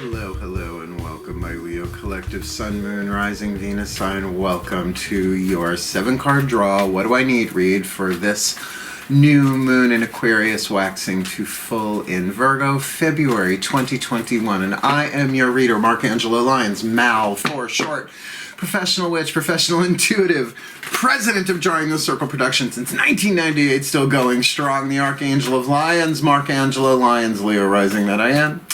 Hello, hello, and welcome, my Leo Collective Sun, Moon, Rising, Venus sign. Welcome to your 7-card draw. What do I need read for this new moon in Aquarius waxing to full in Virgo, February 2021. And I am your reader, Angelo, Lyons, Mal for short. Professional witch, professional intuitive, president of DrawingTheCircle Productions since 1998, still going strong. The Archangel of Lyons, Angelo, Lyons, Leo rising that I am.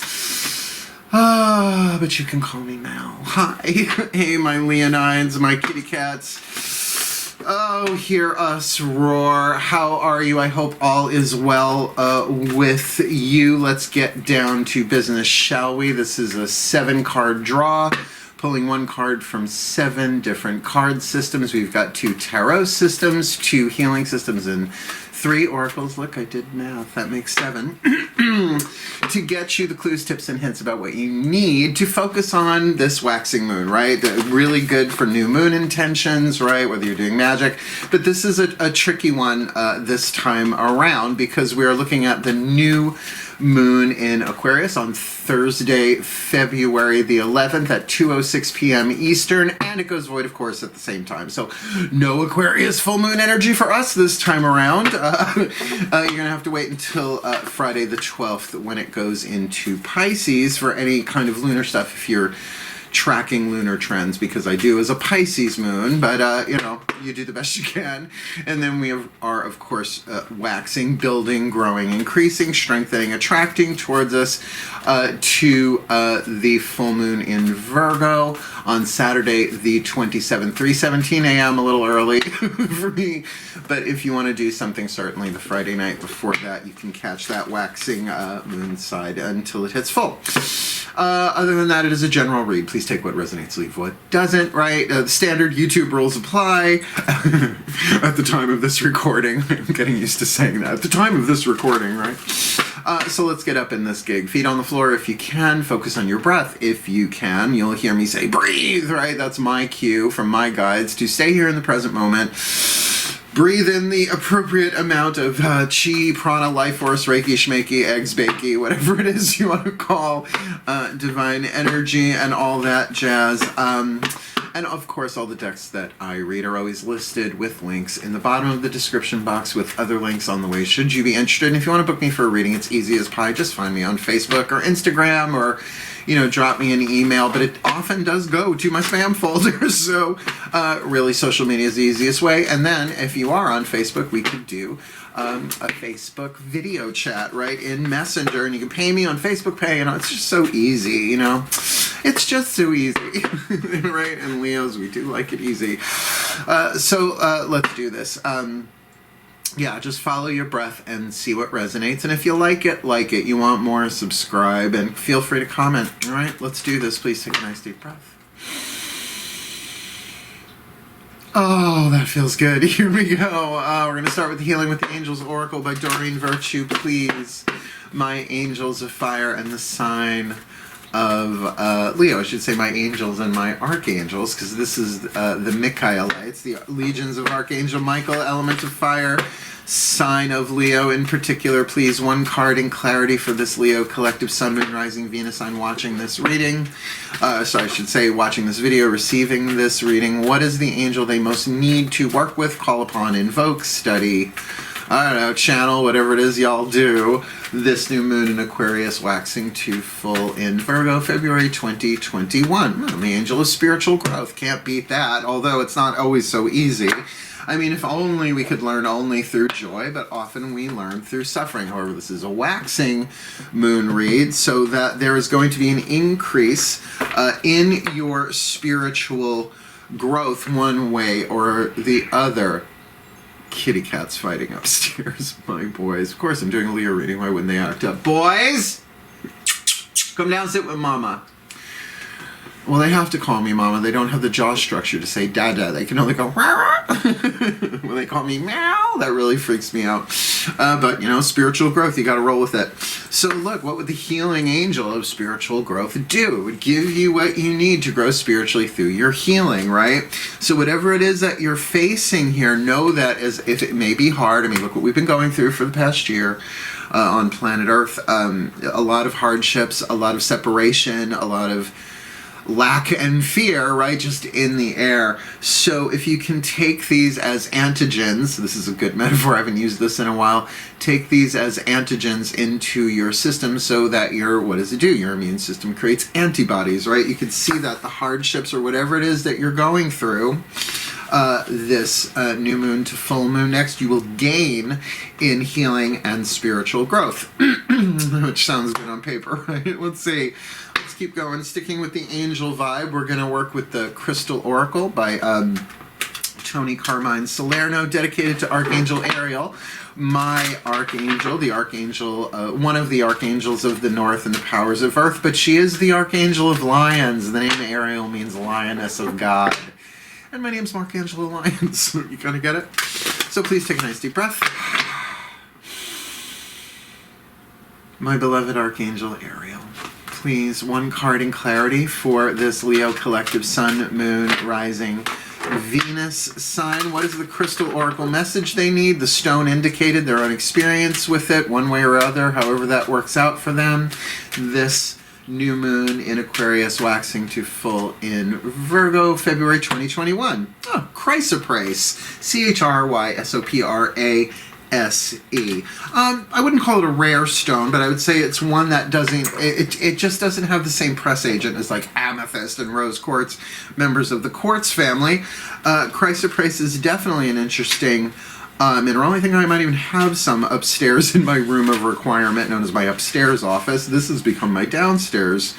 But you can call me Mal. Hi. Hey, my Leonides, my kitty cats. Oh, hear us roar. How are you? I hope all is well with you. Let's get down to business, shall we? This is a 7-card draw. Pulling one card from 7 different card systems. We've got 2 tarot systems, 2 healing systems, and 3 oracles. Look, I did math. That makes 7. To get you the clues, tips, and hints about what you need to focus on this waxing moon, right? Really good for new moon intentions, right? Whether you're doing magic. But this is a tricky one this time around because we are looking at the new moon in Aquarius on Thursday, February the 11th at 2:06 p.m. Eastern, and it goes void, of course, at the same time. So no Aquarius full moon energy for us this time around. You're going to have to wait until Friday the 12th when it goes into Pisces for any kind of lunar stuff if you're tracking lunar trends, because I do as a Pisces moon, but you know, you do the best you can. And then we are of course waxing, building, growing, increasing, strengthening, attracting towards us to the full moon in Virgo on Saturday the 27th, 3:17 a.m. a little early for me, but if you want to do something, certainly the Friday night before that, you can catch that waxing moon side until it hits full. Other than that, it is a general read. Please take what resonates, leave what doesn't, right? The standard YouTube rules apply at the time of this recording. I'm getting used to saying that. At the time of this recording, right? So let's get up in this gig. Feet on the floor if you can. Focus on your breath if you can. You'll hear me say, breathe, right? That's my cue from my guides to stay here in the present moment. Breathe in the appropriate amount of chi, prana, life force, reiki, shmeiki, eggs, bakey, whatever it is you want to call divine energy and all that jazz. And of course, all the decks that I read are always listed with links in the bottom of the description box with other links on the way should you be interested. And if you want to book me for a reading, it's easy as pie. Just find me on Facebook or Instagram, or drop me an email, but it often does go to my spam folder. So really, social media is the easiest way. And then if you are on Facebook, we could do a Facebook video chat, right, in Messenger, and you can pay me on Facebook Pay. It's just so easy, It's just so easy, right? And Leos, we do like it easy. So let's do this. Yeah, just follow your breath and see what resonates. And if you like it, you want more, subscribe, and feel free to comment. All right, let's do this. Please take a nice deep breath. Oh, that feels good. Here we go. We're going to start with the Healing with the Angels Oracle by Doreen Virtue. Please, my angels of fire and the sign of Leo. I should say my angels and my archangels, because this is the Michaelites, the legions of Archangel Michael, element of fire, sign of Leo in particular. Please, one card in clarity for this Leo collective Sun, Moon, Rising, Venus sign watching this reading. So I should say watching this video, receiving this reading. What is the angel they most need to work with, call upon, invoke, study, I don't know, channel, whatever it is y'all do, this new moon in Aquarius waxing to full in Virgo, February 2021. The angel of spiritual growth. Can't beat that, although it's not always so easy. I mean, if only we could learn only through joy, but often we learn through suffering. However, this is a waxing moon read, so that there is going to be an increase in your spiritual growth one way or the other. Kitty cats fighting upstairs, my boys. Of course, I'm doing a Leo reading. Why wouldn't they act up? Boys! Come down, sit with Mama. Well, they have to call me Mama. They don't have the jaw structure to say Dada. They can only go, rah, rah. when they call me meow, that really freaks me out. But, you know, spiritual growth, you got to roll with it. So look, what would the healing angel of spiritual growth do? It would give you what you need to grow spiritually through your healing, right? So whatever it is that you're facing here, know that as if it may be hard. I mean, look what we've been going through for the past year on planet Earth. A lot of hardships, a lot of separation, a lot of lack and fear, right, just in the air. So if you can take these as antigens, this is a good metaphor, I haven't used this in a while, take these as antigens into your system so that what does it do? Your immune system creates antibodies, right? You can see that the hardships or whatever it is that you're going through, this new moon to full moon next, you will gain in healing and spiritual growth, which sounds good on paper, right? Let's see. Let's keep going. Sticking with the angel vibe, we're going to work with the Crystal Oracle by Tony Carmine Salerno, dedicated to Archangel Ariel, my archangel, the archangel, one of the archangels of the north and the powers of earth, but she is the archangel of Lyons. The name Ariel means lioness of God. And my name's Angelo Lyons. You kind of get it? So please take a nice deep breath. My beloved Archangel Ariel, please, one card in clarity for this Leo collective sun, moon, rising, Venus sign. What is the Crystal Oracle message they need? The stone indicated their own experience with it, one way or other, however that works out for them. This new moon in Aquarius waxing to full in Virgo, February 2021. Oh, chrysoprase. CHRYSOPRASE. I wouldn't call it a rare stone, but I would say it's one that doesn't, it just doesn't have the same press agent as like amethyst and rose quartz, members of the quartz family. Chrysoprase is definitely an interesting mineral. I think I might even have some upstairs in my room of requirement, known as my upstairs office. This has become my downstairs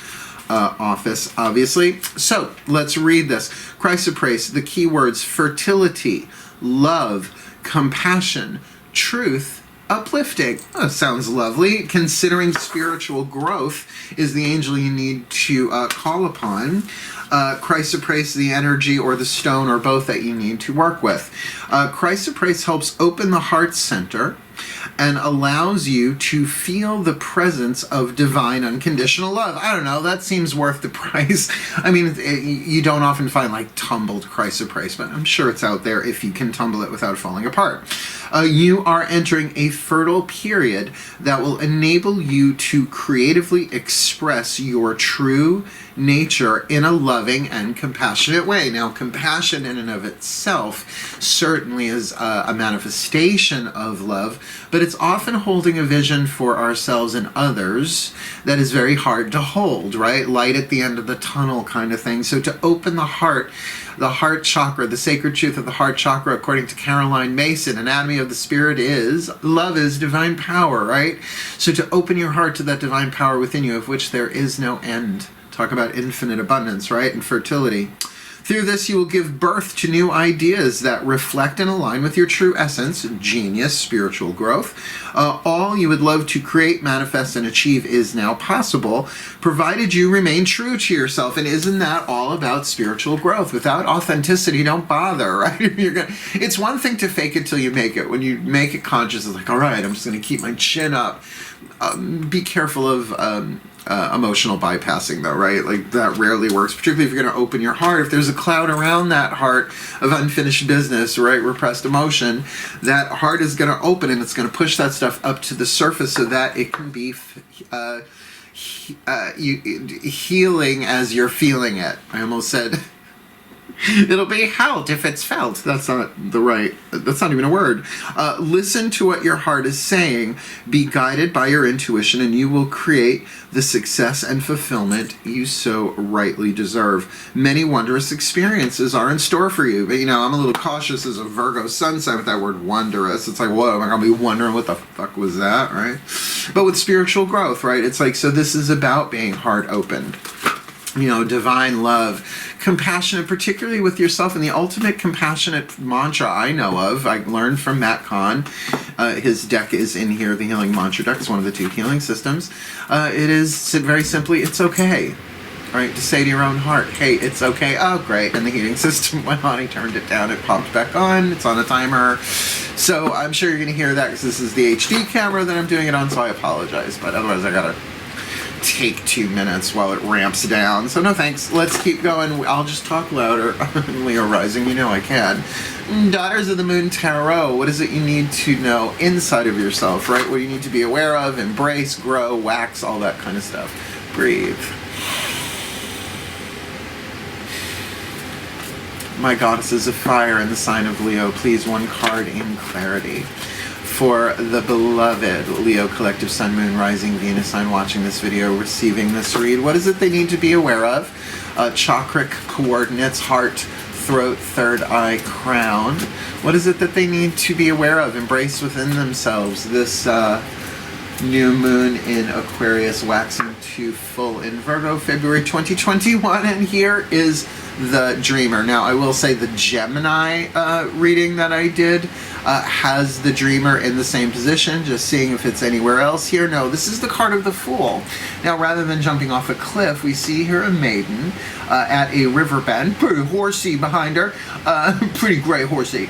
office, obviously. So let's read this. Chrysoprase, the keywords fertility, love, compassion, truth, uplifting. Oh, sounds lovely. Considering spiritual growth is the angel you need to call upon. Chrysoprase, the energy or the stone or both that you need to work with. Chrysoprase helps open the heart center and allows you to feel the presence of divine unconditional love. I don't know, that seems worth the price. I mean, you don't often find like tumbled chrysoprase, but I'm sure it's out there if you can tumble it without falling apart. You are entering a fertile period that will enable you to creatively express your true nature in a loving and compassionate way. Now, compassion in and of itself certainly is a manifestation of love, but it's often holding a vision for ourselves and others that is very hard to hold, right? Light at the end of the tunnel kind of thing. So to open the heart chakra, the sacred truth of the heart chakra, according to Caroline Mason, Anatomy of the Spirit, is love is divine power, right? So to open your heart to that divine power within you, of which there is no end. Talk about infinite abundance, right? And fertility. Through this, you will give birth to new ideas that reflect and align with your true essence, genius, spiritual growth. All you would love to create, manifest, and achieve is now possible, provided you remain true to yourself. And isn't that all about spiritual growth? Without authenticity, don't bother, right? It's one thing to fake it till you make it. When you make it conscious, it's like, all right, I'm just going to keep my chin up. Be careful of emotional bypassing, though, right? Like, that rarely works, particularly if you're going to open your heart. If there's a cloud around that heart of unfinished business, right, repressed emotion, that heart is going to open and it's going to push that stuff up to the surface so that it can be healing as you're feeling it. I almost said it'll be felt if it's felt. That's not even a word. Listen to what your heart is saying. Be guided by your intuition, and you will create the success and fulfillment you so rightly deserve. Many wondrous experiences are in store for you. But, I'm a little cautious as a Virgo sun sign with that word wondrous. It's like, whoa, am I going to be wondering what the fuck was that, right? But with spiritual growth, right, it's like, so this is about being heart open. Divine love, compassionate, particularly with yourself. And the ultimate compassionate mantra I know of, I learned from Matt Kahn. His deck is in here, the Healing Mantra deck. It's one of the two healing systems. It is very simply, it's okay. right? To say to your own heart, hey, it's okay. Oh, great. And the heating system went on. He turned it down. It popped back on. It's on a timer. So I'm sure you're going to hear that because this is the HD camera that I'm doing it on, so I apologize. But otherwise, I got to take 2 minutes while it ramps down. So no thanks. Let's keep going. I'll just talk louder. Leo rising, you know I can. Daughters of the Moon Tarot. What is it you need to know inside of yourself, right? What do you need to be aware of, embrace, grow, wax, all that kind of stuff. Breathe. My goddesses of fire in the sign of Leo, please one card in clarity. For the beloved Leo collective sun, moon, rising, Venus sign watching this video, receiving this read, what is it they need to be aware of? Chakric coordinates, heart, throat, third eye, crown. What is it that they need to be aware of? Embrace within themselves this new moon in Aquarius, waxing to full in Virgo, February 2021, and here is the dreamer. Now, I will say the Gemini reading that I did has the dreamer in the same position, just seeing if it's anywhere else here. No, this is the card of the Fool. Now, rather than jumping off a cliff, we see here a maiden at a river bend, pretty horsey behind her, pretty gray horsey,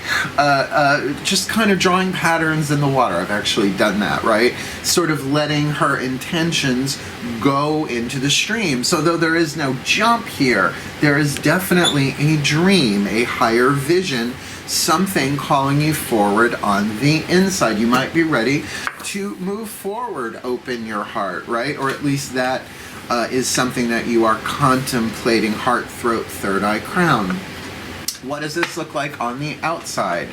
just kind of drawing patterns in the water. I've actually done that, right? Sort of letting her intentions go into the stream. So though there is no jump here, there is definitely a dream, a higher vision, something calling you forward on the inside. You might be ready to move forward, open your heart, right? Or at least that is something that you are contemplating. Heart, throat, third eye, crown. What does this look like on the outside?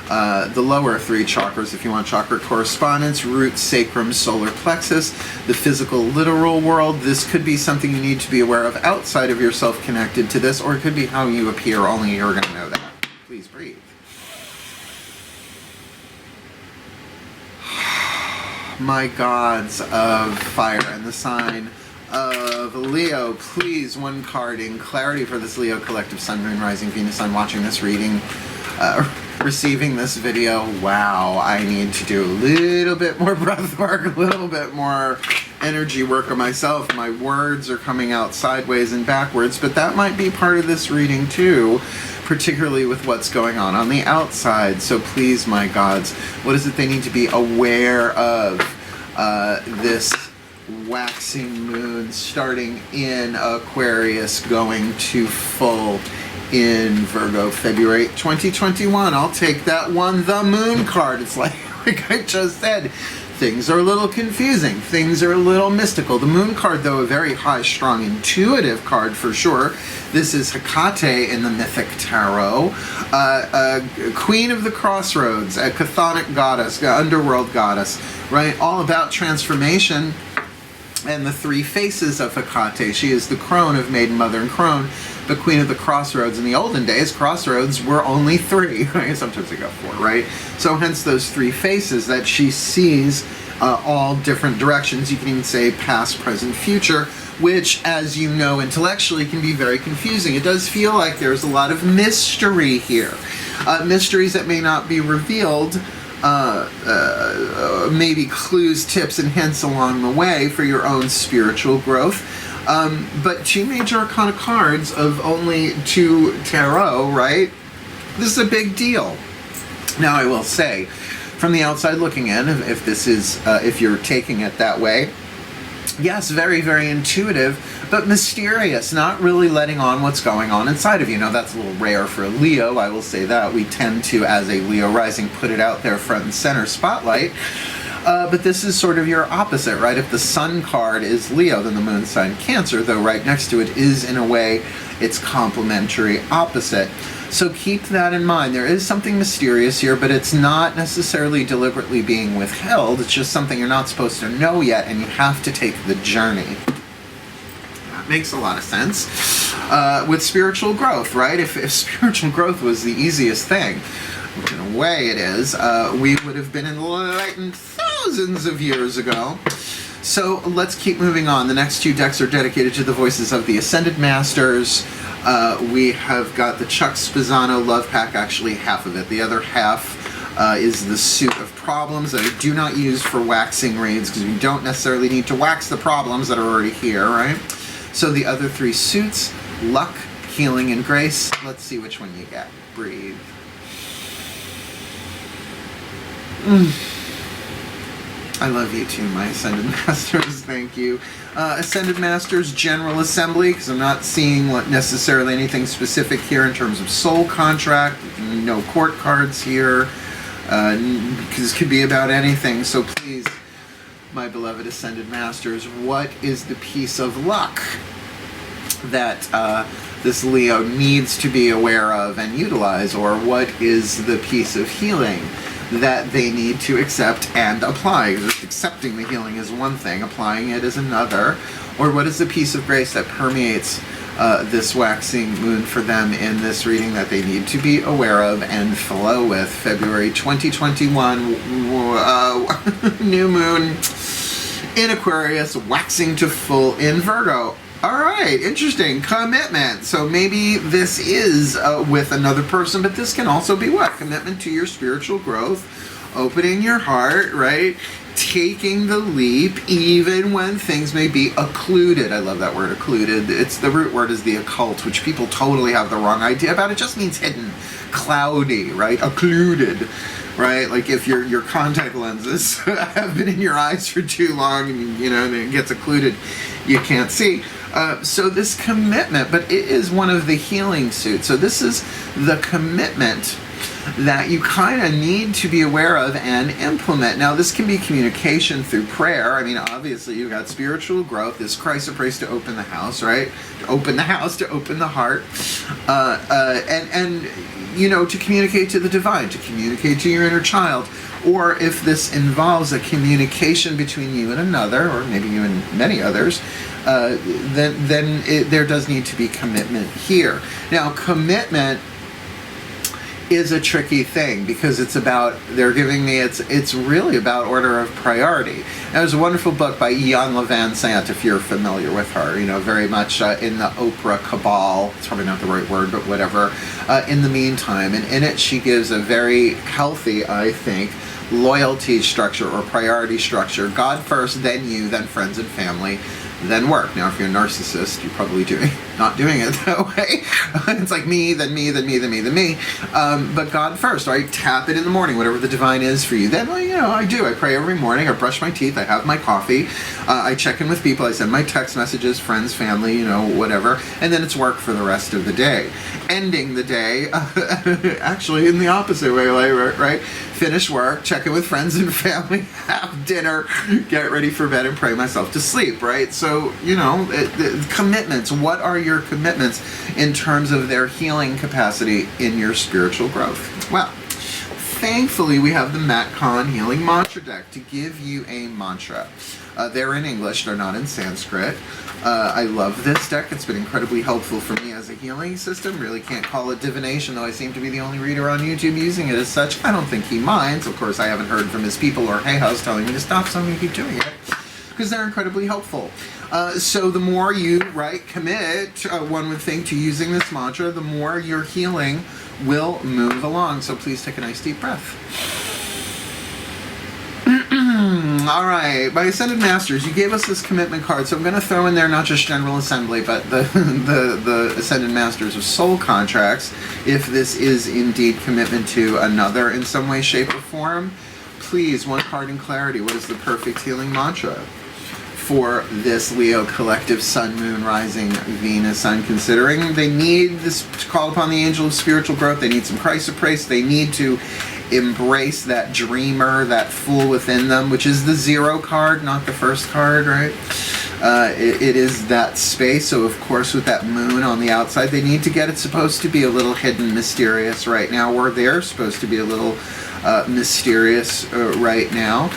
The lower three chakras, if you want chakra correspondence: root, sacrum, solar plexus, the physical, literal world. This could be something you need to be aware of outside of yourself connected to this, or it could be how you appear. Only you're going to know that. Please breathe. My gods of fire and the sign of Leo, please one card in clarity for this Leo collective sun, moon, rising, Venus sign watching this reading, receiving this video. Wow, I need to do a little bit more breath work, a little bit more energy work on myself. My words are coming out sideways and backwards, but that might be part of this reading too, particularly with what's going on the outside. So please, my gods, what is it they need to be aware of? This waxing moon starting in Aquarius, going to full in Virgo, February 2021. I'll take that one, the moon card. It's like I just said, things are a little confusing. Things are a little mystical. The moon card, though, a very high, strong, intuitive card for sure. This is Hecate in the mythic tarot. Queen of the Crossroads, a chthonic goddess, underworld goddess, right? All about transformation and the three faces of Hecate. She is the crone of Maiden, Mother, and Crone, but Queen of the Crossroads. In the olden days, crossroads were only three, right? Sometimes they got four, right? So hence those three faces that she sees all different directions. You can even say past, present, future, which, as you know, intellectually can be very confusing. It does feel like there's a lot of mystery here. Mysteries that may not be revealed, maybe clues, tips, and hints along the way for your own spiritual growth. But two major arcana cards of only two tarot, right? This is a big deal. Now, I will say, from the outside looking in, if this is, if you're taking it that way, yes, very, very intuitive, but mysterious, not really letting on what's going on inside of you. Now, that's a little rare for a Leo, I will say that. We tend to, as a Leo rising, put it out there front and center spotlight. But this is sort of your opposite, right? If the sun card is Leo, then the moon sign Cancer, though right next to it is, in a way, its complementary opposite. So keep that in mind. There is something mysterious here, but it's not necessarily deliberately being withheld. It's just something you're not supposed to know yet, and you have to take the journey. That makes a lot of sense. With spiritual growth, right? If spiritual growth was the easiest thing, which in a way it is, we would have been enlightened thousands of years ago. So let's keep moving on. The next two decks are dedicated to the voices of the Ascended Masters. We have got the Chuck Spezzano Love Pack, actually half of it. The other half is the Suit of Problems that I do not use for waxing reads, because we don't necessarily need to wax the problems that are already here, right? So the other 3 suits, luck, healing, and grace. Let's see which one you get. Breathe. I love you too, my Ascended Masters. Thank you. Ascended Masters General Assembly, because I'm not seeing what necessarily anything specific here in terms of soul contract. No court cards here, because this could be about anything. So please, my beloved Ascended Masters, what is the piece of luck that this Leo needs to be aware of and utilize? Or what is the piece of healing that they need to accept and apply? Just accepting the healing is one thing, applying it is another. Or what is the piece of grace that permeates this waxing moon for them in this reading that they need to be aware of and flow with? February 2021, new moon in Aquarius, waxing to full in Virgo. All right, interesting. Commitment. So maybe this is with another person, but this can also be what? Commitment to your spiritual growth, opening your heart, right? Taking the leap, even when things may be occluded. I love that word, occluded. It's the root word is the occult, which people totally have the wrong idea about. It just means hidden, cloudy, right? Occluded. Right, like if your contact lenses have been in your eyes for too long, and and it gets occluded, you can't see. So this commitment, but it is one of the healing suits. So this is the commitment that you kind of need to be aware of and implement. Now, this can be communication through prayer. I mean, obviously, you've got spiritual growth. This Christ prays to open the house, right? To open the house, to open the heart, and to communicate to the divine, to communicate to your inner child. Or if this involves a communication between you and another, or maybe you and many others, then there does need to be commitment here. Now, commitment is a tricky thing because it's about, they're giving me, it's really about order of priority. Now, there's a wonderful book by Ian Van Sant, if you're familiar with her, very much in the Oprah cabal. It's probably not the right word, but whatever. In the meantime, and in it she gives a very healthy, I think, loyalty structure or priority structure. God first, then you, then friends and family, then work. Now, if you're a narcissist, you're probably not doing it that way. It's like me, then me, then me, then me, then me. But God first, right? Tap it in the morning, whatever the divine is for you. Then, I do. I pray every morning. I brush my teeth. I have my coffee. I check in with people. I send my text messages, friends, family, whatever. And then it's work for the rest of the day. Ending the day, actually in the opposite way, right? Finish work, check in with friends and family, have dinner, get ready for bed, and pray myself to sleep, right? So, commitments. What are your commitments in terms of their healing capacity in your spiritual growth? Well, thankfully, we have the Matt Kahn Healing Mantra deck to give you a mantra. They're in English, they're not in Sanskrit. I love this deck. It's been incredibly helpful for me as a healing system. Really can't call it divination, though I seem to be the only reader on YouTube using it as such. I don't think he minds. Of course, I haven't heard from his people or Hay House telling me to stop, so I'm going to keep doing it because they're incredibly helpful. So the more you, commit, one would think, to using this mantra, the more your healing will move along. So please take a nice deep breath. All right, my Ascended Masters, you gave us this commitment card, so I'm going to throw in there not just General Assembly, but the Ascended Masters of Soul Contracts, if this is indeed commitment to another in some way, shape, or form. Please, one card in clarity, what is the perfect healing mantra for this Leo collective Sun, Moon, Rising, Venus, Sun, considering they need this to call upon the angel of spiritual growth, they need some Christ praise, they need to embrace that dreamer, that fool within them, which is the 0 card, not the first card, right? It is that space. So of course, with that moon on the outside, they need to get it supposed to be a little hidden, mysterious right now, or they're supposed to be a little mysterious right now.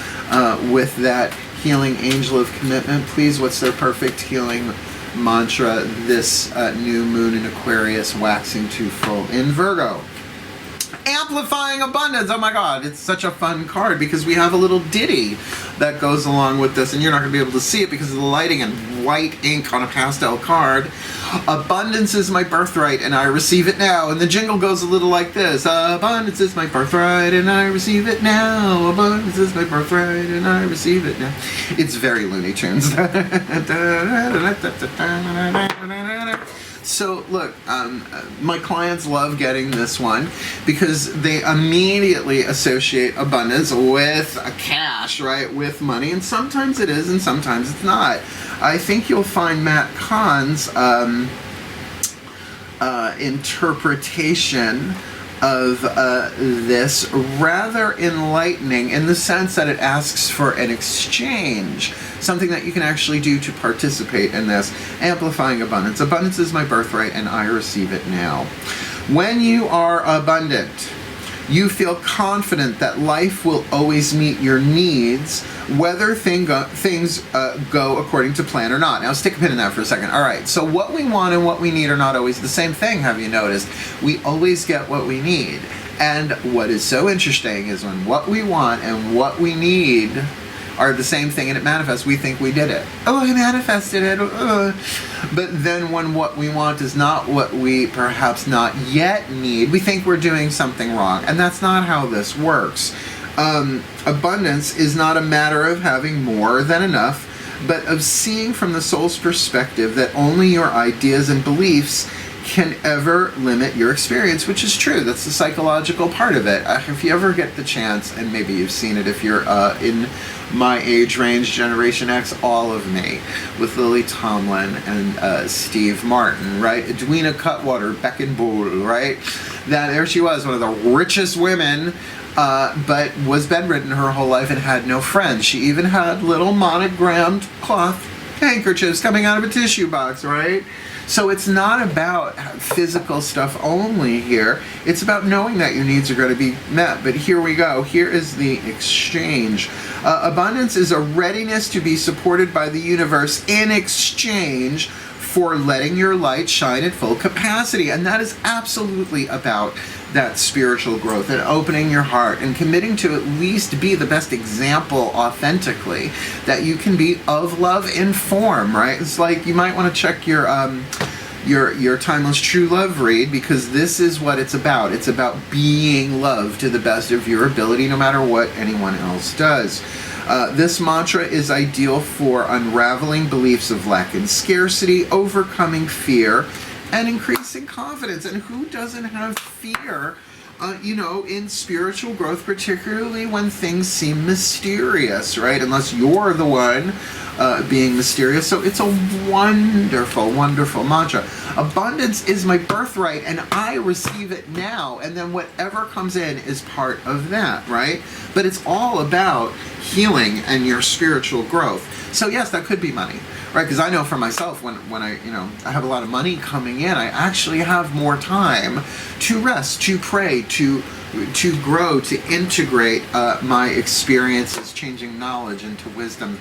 With that healing angel of commitment, please, what's their perfect healing mantra this new moon in Aquarius, waxing to full in Virgo? Amplifying Abundance. Oh my God, it's such a fun card because we have a little ditty that goes along with this, and you're not going to be able to see it because of the lighting and white ink on a pastel card. Abundance is my birthright and I receive it now. And the jingle goes a little like this. Abundance is my birthright and I receive it now. Abundance is my birthright and I receive it now. It's very Looney Tunes. So look, my clients love getting this one because they immediately associate abundance with cash, right? With money, and sometimes it is and sometimes it's not. I think you'll find Matt Kahn's interpretation of this rather enlightening in the sense that it asks for an exchange, something that you can actually do to participate in this. Amplifying abundance. Abundance is my birthright and I receive it now. When you are abundant, you feel confident that life will always meet your needs, whether things go according to plan or not. Now, stick a pin in that for a second. All right, so what we want and what we need are not always the same thing, have you noticed? We always get what we need. And what is so interesting is when what we want and what we need are the same thing and it manifests, we think we did it. Oh, I manifested it. But then when what we want is not what we perhaps not yet need, we think we're doing something wrong. And that's not how this works. Abundance is not a matter of having more than enough, but of seeing from the soul's perspective that only your ideas and beliefs can ever limit your experience, which is true. That's the psychological part of it. If you ever get the chance, and maybe you've seen it if you're in my age range, Generation X, all of me, with Lily Tomlin and Steve Martin, right? Edwina Cutwater, Beckenbull, right? There she was, one of the richest women, but was bedridden her whole life and had no friends. She even had little monogrammed cloth handkerchiefs coming out of a tissue box, right? So it's not about physical stuff only here. It's about knowing that your needs are going to be met. But here we go. Here is the exchange. Abundance is a readiness to be supported by the universe in exchange for letting your light shine at full capacity. And that is absolutely about that spiritual growth and opening your heart and committing to at least be the best example authentically that you can be of love in form, right? It's like you might want to check your Timeless True Love read, because this is what it's about. It's about being loved to the best of your ability no matter what anyone else does. This mantra is ideal for unraveling beliefs of lack and scarcity, overcoming fear, and increasing confidence. And who doesn't have fear, in spiritual growth, particularly when things seem mysterious, right? Unless you're the one being mysterious. So it's a wonderful, wonderful mantra. Abundance is my birthright and I receive it now. And then whatever comes in is part of that, right? But it's all about healing and your spiritual growth. So yes, that could be money. Right, because I know for myself, when I have a lot of money coming in, I actually have more time to rest, to pray, to grow, to integrate my experiences, changing knowledge into wisdom.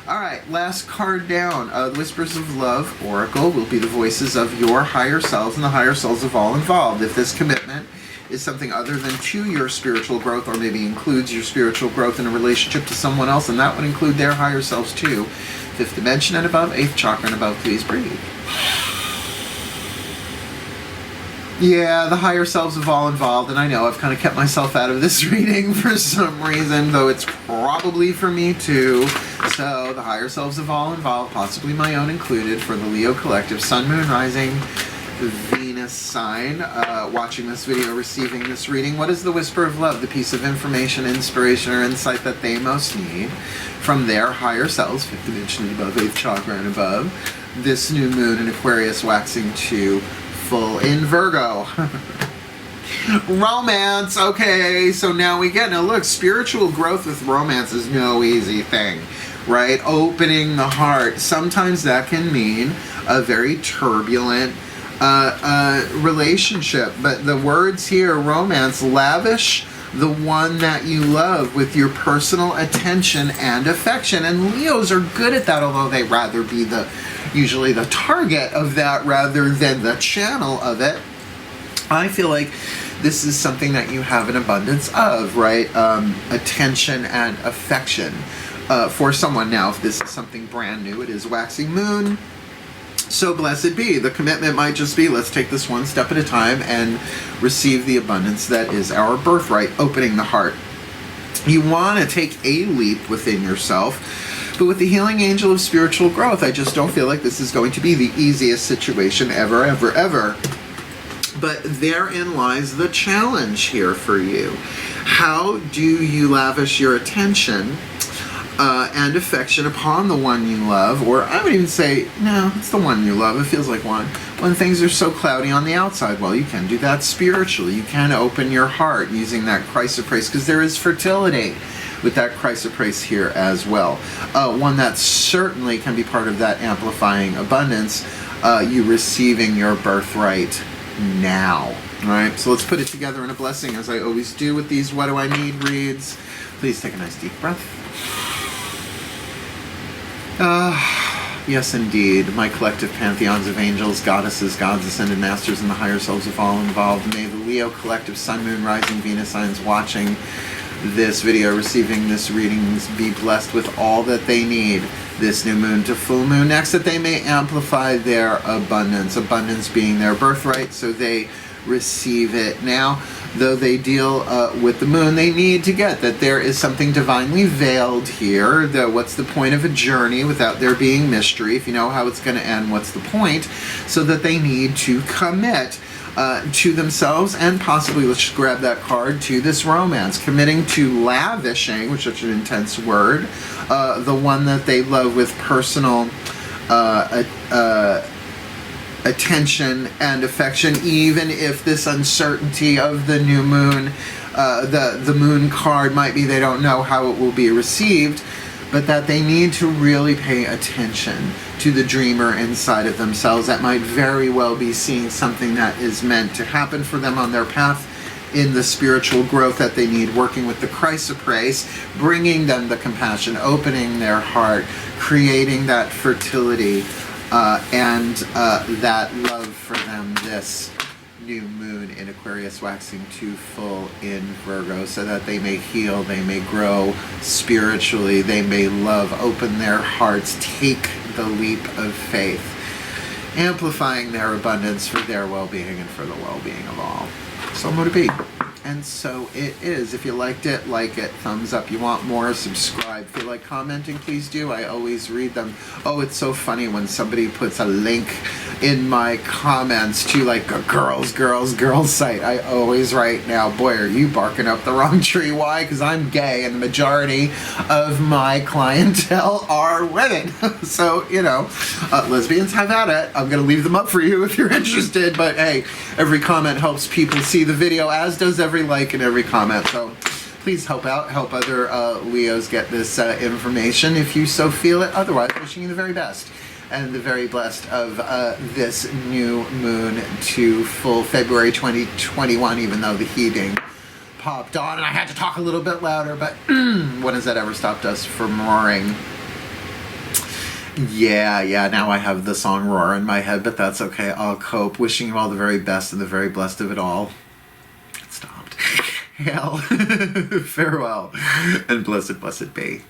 All right, last card down. The Whispers of Love Oracle will be the voices of your higher selves and the higher selves of all involved. If this commitment is something other than to your spiritual growth, or maybe includes your spiritual growth in a relationship to someone else, and that would include their higher selves too. 5th dimension and above, 8th chakra and above, please breathe. Yeah, the higher selves of all involved, and I know I've kind of kept myself out of this reading for some reason, though it's probably for me too. So, the higher selves of all involved, possibly my own included, for the Leo Collective, Sun, Moon, Rising, Venus sign, watching this video, receiving this reading. What is the whisper of love, the piece of information, inspiration, or insight that they most need from their higher selves, 5th dimension and above, 8th chakra and above, this new moon in Aquarius waxing to full in Virgo? Romance. Okay, so now look, spiritual growth with romance is no easy thing, right? Opening the heart. Sometimes that can mean a very turbulent relationship, but the words here, romance, lavish the one that you love with your personal attention and affection. And Leos are good at that, although they rather be usually the target of that rather than the channel of it. I feel like this is something that you have an abundance of, right? Attention and affection for someone. Now, if this is something brand new, it is waxing moon. So blessed be. The commitment might just be, let's take this one step at a time and receive the abundance that is our birthright, opening the heart. You want to take a leap within yourself, but with the healing angel of spiritual growth, I just don't feel like this is going to be the easiest situation ever, ever, ever. But therein lies the challenge here for you. How do you lavish your attention and affection upon the one you love? Or I would even say, no, it's the one you love. It feels like one. When things are so cloudy on the outside, well, you can do that spiritually. You can open your heart using that chrysoprase, because there is fertility with that chrysoprase here as well. One that certainly can be part of that amplifying abundance, you receiving your birthright now. All right, so let's put it together in a blessing, as I always do with these What Do I Need reads. Please take a nice deep breath. Yes, indeed, my collective pantheons of angels, goddesses, gods, ascended masters, and the higher selves of all involved. May the Leo collective sun, moon, rising, Venus signs watching this video, receiving this readings, be blessed with all that they need this new moon to full moon next, that they may amplify their abundance. Abundance being their birthright, so they receive it now. Though they deal with the moon, they need to get that there is something divinely veiled here. What's the point of a journey without there being mystery? If you know how it's going to end, what's the point? So that they need to commit to themselves, and possibly, let's just grab that card, to this romance, committing to lavishing, which is such an intense word, the one that they love with personal attention and affection, even if this uncertainty of the new moon, the moon card might be they don't know how it will be received, but that they need to really pay attention to the dreamer inside of themselves that might very well be seeing something that is meant to happen for them on their path in the spiritual growth that they need, working with the chrysoprase, bringing them the compassion, opening their heart, creating that fertility, and that love for them this new moon in Aquarius, waxing to full in Virgo, so that they may heal, they may grow spiritually, they may love, open their hearts, take the leap of faith, amplifying their abundance for their well-being and for the well-being of all. So mote it be. And so it is. If you liked it, like it, thumbs up. You want more, subscribe. If you like commenting, please do. I always read them. Oh, it's so funny when somebody puts a link in my comments to like a girls site. I always write, now, boy, are you barking up the wrong tree. Why? Because I'm gay and the majority of my clientele are women. So, you know, lesbians have at it. I'm going to leave them up for you if you're interested. But hey, every comment helps people see the video, as does every like and every comment. So please help out, help other Leos get this information if you so feel it. Otherwise, wishing you the very best and the very blessed of this new moon to full February 2021, even though the heating popped on and I had to talk a little bit louder, but when has that ever stopped us from roaring? Yeah, now I have the song Roar in my head, but that's okay, I'll cope. Wishing you all the very best and the very blessed of it all. It stopped. Hail, farewell, and blessed be.